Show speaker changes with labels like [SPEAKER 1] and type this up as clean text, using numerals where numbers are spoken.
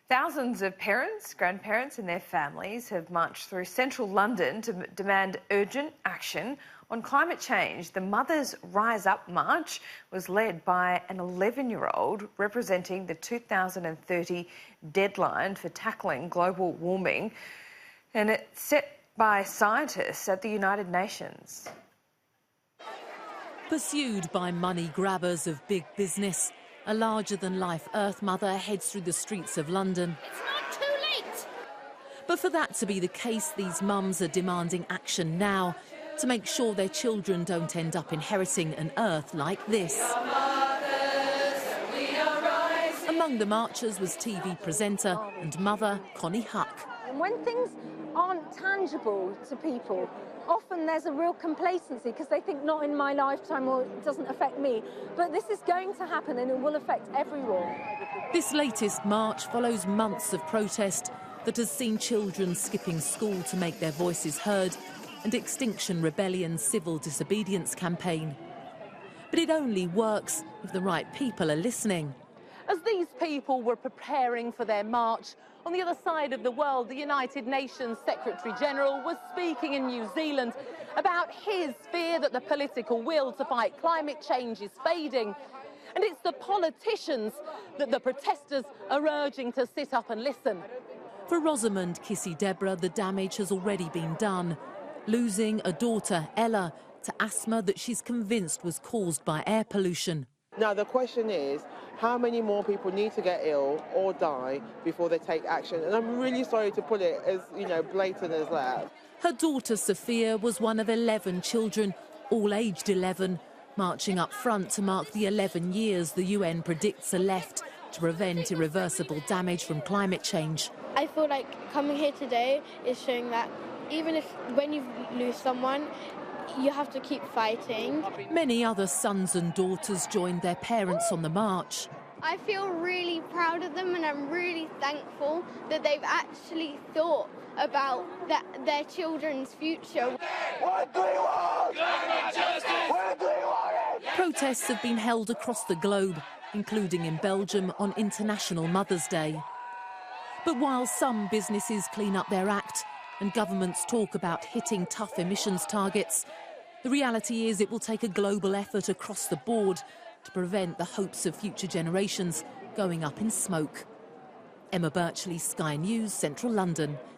[SPEAKER 1] Thousands of parents, grandparents and their families have marched through central London to demand urgent action on climate change. The Mothers Rise Up March was led by an 11-year-old representing the 2030 deadline for tackling global warming, and it's set by scientists at the United Nations.
[SPEAKER 2] Pursued by money grabbers of big business, a larger-than-life Earth Mother heads through the streets of London.
[SPEAKER 3] It's not too late!
[SPEAKER 2] But for that to be the case, these mums are demanding action now to make sure their children don't end up inheriting an Earth like this. Among the marchers was TV presenter and mother Connie Huck.
[SPEAKER 4] And when things aren't tangible to people, often there's a real complacency because they think not in my lifetime or it doesn't affect me. But this is going to happen and it will affect everyone.
[SPEAKER 2] This latest march follows months of protest that has seen children skipping school to make their voices heard and Extinction Rebellion's civil disobedience campaign. But it only works if the right people are listening.
[SPEAKER 5] As these people were preparing for their march, on the other side of the world, the United Nations Secretary-General was speaking in New Zealand about his fear that the political will to fight climate change is fading. And it's the politicians that the protesters are urging to sit up and listen.
[SPEAKER 2] For Rosamond Kissy-Debrah, the damage has already been done, losing a daughter, Ella, to asthma that she's convinced was caused by air pollution.
[SPEAKER 6] Now, the question is, how many more people need to get ill or die before they take action? And I'm really sorry to put it as, blatant as that.
[SPEAKER 2] Her daughter, Sophia, was one of 11 children, all aged 11, marching up front to mark the 11 years the UN predicts are left to prevent irreversible damage from climate change.
[SPEAKER 7] I feel like coming here today is showing that even when you lose someone, you have to keep fighting.
[SPEAKER 2] Many other sons and daughters joined their parents on the march.
[SPEAKER 7] I feel really proud of them and I'm really thankful that they've actually thought about their children's future.
[SPEAKER 8] What do you want? What do you want?
[SPEAKER 2] Protests have been held across the globe, including in Belgium on International Mother's Day. But while some businesses clean up their act and governments talk about hitting tough emissions targets, the reality is it will take a global effort across the board to prevent the hopes of future generations going up in smoke. Emma Birchley, Sky News, Central London.